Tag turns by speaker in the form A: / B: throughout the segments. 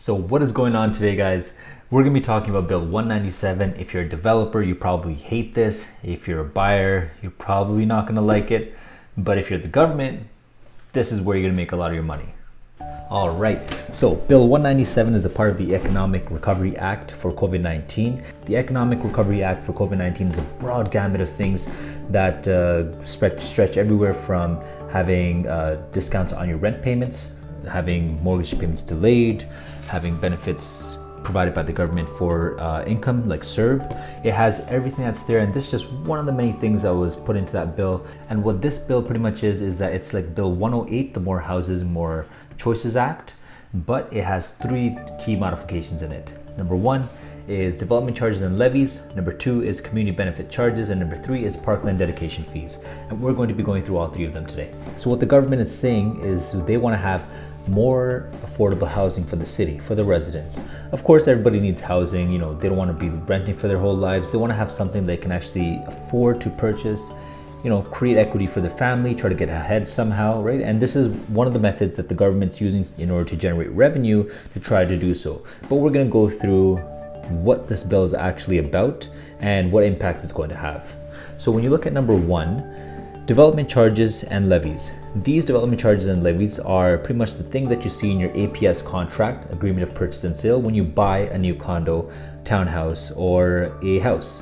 A: So what is going on today, guys? We're gonna be talking about Bill 197. If you're a developer, you probably hate this. If you're a buyer, you're probably not gonna like it. But if you're the government, this is where you're gonna make a lot of your money. All right, so Bill 197 is a part of the Economic Recovery Act for COVID-19. The Economic Recovery Act for COVID-19 is a broad gamut of things that stretch everywhere from having discounts on your rent payments, having mortgage payments delayed, having benefits provided by the government for income like CERB. It has everything that's there, and this is just one of the many things that was put into that bill. And what this bill pretty much is that it's like Bill 108, the More Houses, More Choices Act, but it has three key modifications in it. Number one is development charges and levies. Number two is community benefit charges, and number three is parkland dedication fees. And we're going to be going through all three of them today. So what the government is saying is they want to have more affordable housing for the city, for the residents. Of course, everybody needs housing. You know, they don't want to be renting for their whole lives. They want to have something they can actually afford to purchase, you know, create equity for their family, try to get ahead somehow, right? And this is one of the methods that the government's using in order to generate revenue to try to do so. But we're going to go through what this bill is actually about and what impacts it's going to have. So when you look at number one, development charges and levies. These development charges and levies are pretty much the thing that you see in your APS contract, Agreement of Purchase and Sale, when you buy a new condo, townhouse, or a house.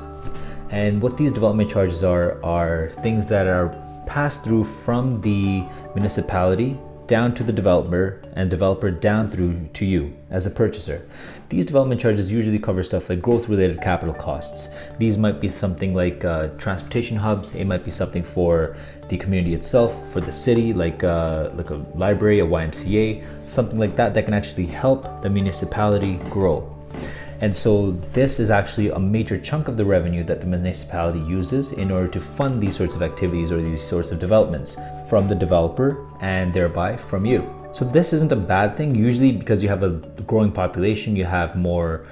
A: And what these development charges are things that are passed through from the municipality down to the developer, and developer down through to you as a purchaser. These development charges usually cover stuff like growth-related capital costs. These might be something like transportation hubs. It might be something for the community itself, for the city, like a library, a YMCA, something like that that can actually help the municipality grow. And so this is actually a major chunk of the revenue that the municipality uses in order to fund these sorts of activities or these sorts of developments from the developer and thereby from you. So this isn't a bad thing. Usually, because you have a growing population, you have more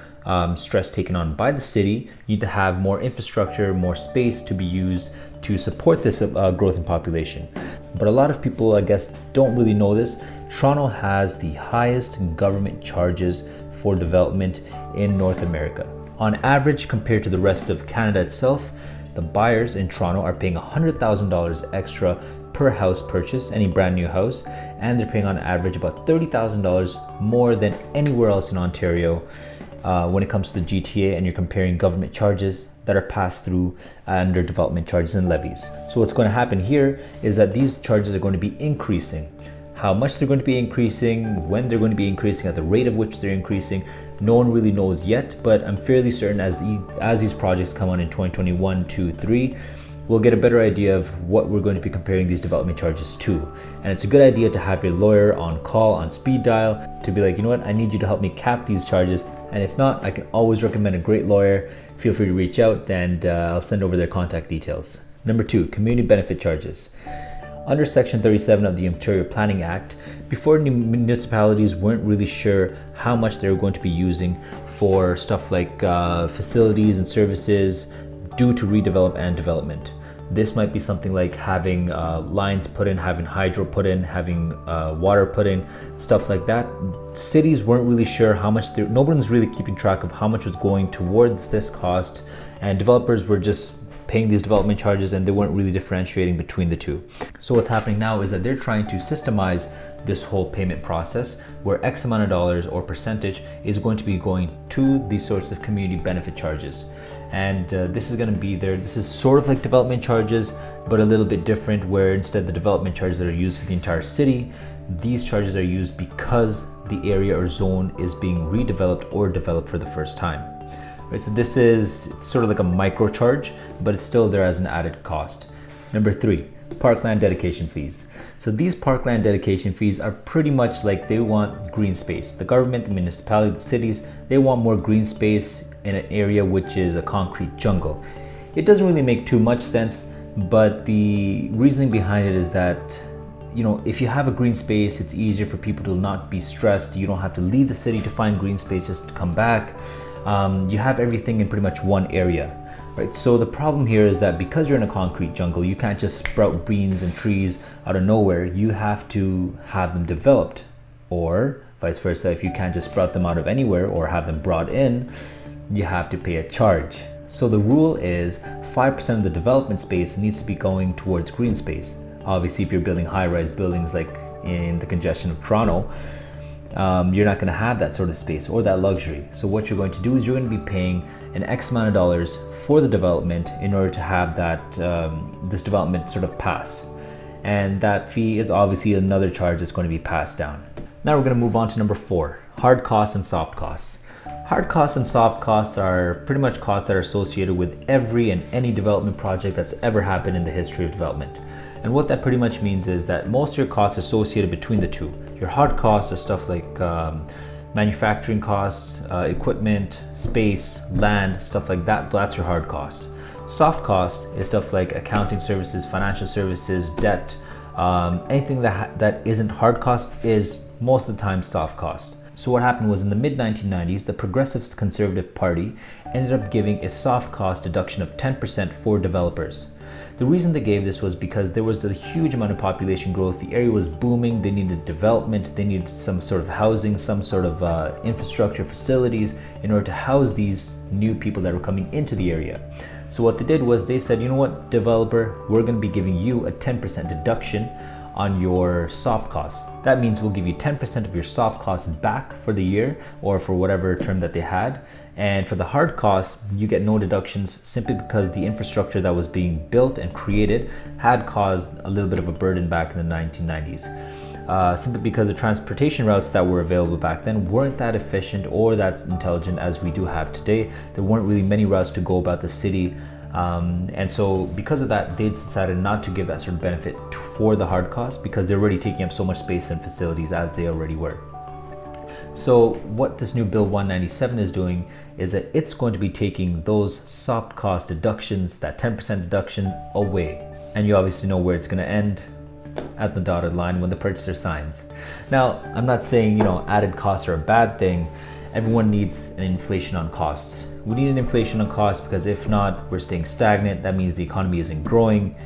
A: stress taken on by the city. You need to have more infrastructure, more space to be used to support this growth in population. But a lot of people, I guess, don't really know this. Toronto has the highest government charges for development in North America. On average, compared to the rest of Canada itself, the buyers in Toronto are paying $100,000 extra per house purchase, any brand new house, and they're paying on average about $30,000 more than anywhere else in Ontario when it comes to the GTA, and you're comparing government charges that are passed through under development charges and levies. So what's going to happen here is that these charges are going to be increasing. How much they're going to be increasing, when they're going to be increasing, at the rate of which they're increasing, no one really knows yet, but I'm fairly certain as these projects come on in 2021, 2, 3, we'll get a better idea of what we're going to be comparing these development charges to. And it's a good idea to have your lawyer on call, on speed dial, to be like, you know what, I need you to help me cap these charges. And if not, I can always recommend a great lawyer. Feel free to reach out, and I'll send over their contact details. Number two, community benefit charges. Under Section 37 of the Ontario Planning Act, before municipalities weren't really sure how much they were going to be using for stuff like facilities and services due to redevelop and development. This might be something like having lines put in, having hydro put in, having water put in, stuff like that. Cities weren't really sure how much, no one's really keeping track of how much was going towards this cost, and developers were just paying these development charges, and they weren't really differentiating between the two. So what's happening now is that they're trying to systemize this whole payment process where X amount of dollars or percentage is going to be going to these sorts of community benefit charges. And this is going to be there. This is sort of like development charges, but a little bit different, where instead the development charges that are used for the entire city, these charges are used because the area or zone is being redeveloped or developed for the first time. Right, so this is sort of like a micro charge, but it's still there as an added cost. Number three, parkland dedication fees. So these parkland dedication fees are pretty much like, they want green space. The government, the municipality, the cities, they want more green space in an area which is a concrete jungle. It doesn't really make too much sense, but the reasoning behind it is that, you know, if you have a green space, it's easier for people to not be stressed. You don't have to leave the city to find green space just to come back. You have everything in pretty much one area, right? So the problem here is that because you're in a concrete jungle, you can't just sprout beans and trees out of nowhere. You have to have them developed, or Vice versa, if you can't just sprout them out of anywhere or have them brought in, you have to pay a charge. So the rule is 5% of the development space needs to be going towards green space. Obviously, if you're building high-rise buildings like in the congestion of Toronto, you're not going to have that sort of space or that luxury. So what you're going to do is you're going to be paying an X amount of dollars for the development in order to have that this development sort of pass. And that fee is obviously another charge that's going to be passed down. Now we're going to move on to number 4, hard costs and soft costs. Hard costs and soft costs are pretty much costs that are associated with every and any development project that's ever happened in the history of development. And what that pretty much means is that most of your costs are associated between the two. Your hard costs are stuff like manufacturing costs, equipment, space, land, stuff like that. That's your hard costs. Soft costs is stuff like accounting services, financial services, debt. Anything that isn't hard cost is most of the time soft cost. So what happened was in the mid-1990s, the Progressive Conservative Party ended up giving a soft cost deduction of 10% for developers. The reason they gave this was because there was a huge amount of population growth. The area was booming. They needed development. They needed some sort of housing, some sort of infrastructure facilities in order to house these new people that were coming into the area. So what they did was they said, you know what, developer, we're going to be giving you a 10% deduction on your soft costs. That means we'll give you 10% of your soft costs back for the year or for whatever term that they had. And for the hard costs, you get no deductions simply because the infrastructure that was being built and created had caused a little bit of a burden back in the 1990s. Simply because the transportation routes that were available back then weren't that efficient or that intelligent as we do have today. There weren't really many routes to go about the city. And so because of that, they decided not to give that sort of benefit for the hard costs because they're already taking up so much space and facilities as they already were. So what this new Bill 197 is doing is that it's going to be taking those soft cost deductions, that 10% deduction away. And you obviously know where it's going to end, at the dotted line when the purchaser signs. Now, I'm not saying, added costs are a bad thing. Everyone needs an inflation on costs. We need an inflation on costs because if not, we're staying stagnant. That means the economy isn't growing.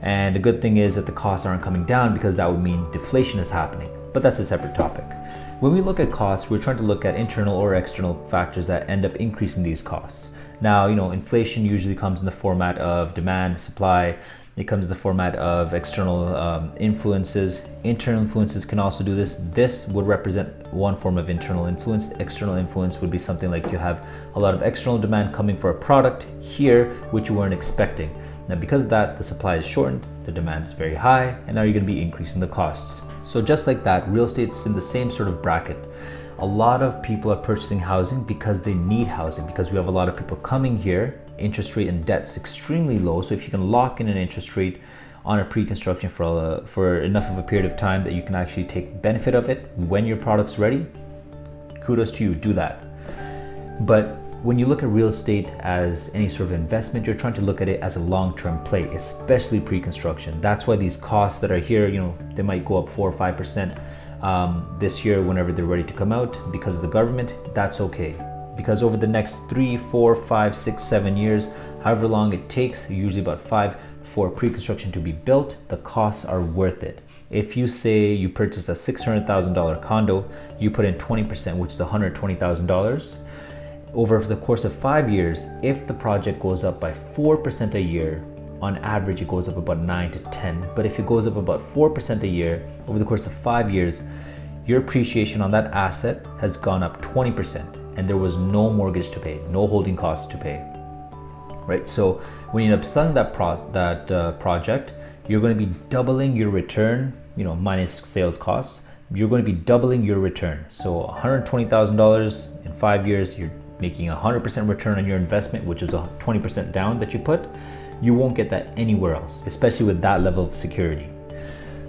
A: And the good thing is that the costs aren't coming down because that would mean deflation is happening. But that's a separate topic. When we look at costs, we're trying to look at internal or external factors that end up increasing these costs. Now, inflation usually comes in the format of demand, supply. It comes in the format of external influences. Internal influences can also do this. This would represent one form of internal influence. External influence would be something like you have a lot of external demand coming for a product here, which you weren't expecting. Now, because of that, the supply is shortened, the demand is very high, and now you're going to be increasing the costs. So just like that, real estate's in the same sort of bracket. A lot of people are purchasing housing because they need housing, because we have a lot of people coming here. Interest rate and debt's extremely low. So if you can lock in an interest rate on a pre-construction for enough of a period of time that you can actually take benefit of it when your product's ready, kudos to you, do that. But when you look at real estate as any sort of investment, you're trying to look at it as a long-term play, especially pre-construction. That's why these costs that are here, they might go up 4 or 5% this year whenever they're ready to come out because of the government. That's okay. Because over the next 3, 4, 5, 6, 7 years, however long it takes, usually about 5 for pre-construction to be built, the costs are worth it. If you say you purchase a $600,000 condo, you put in 20%, which is $120,000. Over the course of 5 years, if the project goes up by 4% a year, on average it goes up about 9 to 10. But if it goes up about 4% a year over the course of 5 years, your appreciation on that asset has gone up 20%. And there was no mortgage to pay, no holding costs to pay, right? So when you end up selling that project, you're going to be doubling your return, minus sales costs. You're going to be doubling your return. So $120,000 in 5 years, you're making 100% return on your investment, which is a 20% down that you put. You won't get that anywhere else, especially with that level of security.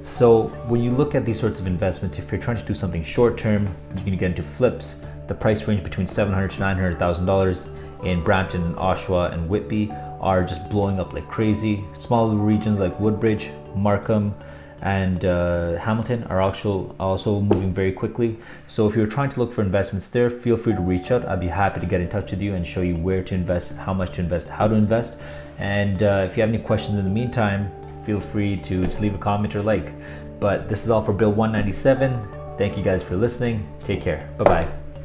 A: So when you look at these sorts of investments, if you're trying to do something short term, you can get into flips. The price range between $700,000 to $900,000 in Brampton and Oshawa and Whitby are just blowing up like crazy. Smaller regions like Woodbridge, Markham, and Hamilton are also moving very quickly. So if you're trying to look for investments there, feel free to reach out. I'd be happy to get in touch with you and show you where to invest, how much to invest, how to invest. And if you have any questions in the meantime, feel free to just leave a comment or like. But this is all for Bill 197. Thank you guys for listening. Take care. Bye-bye.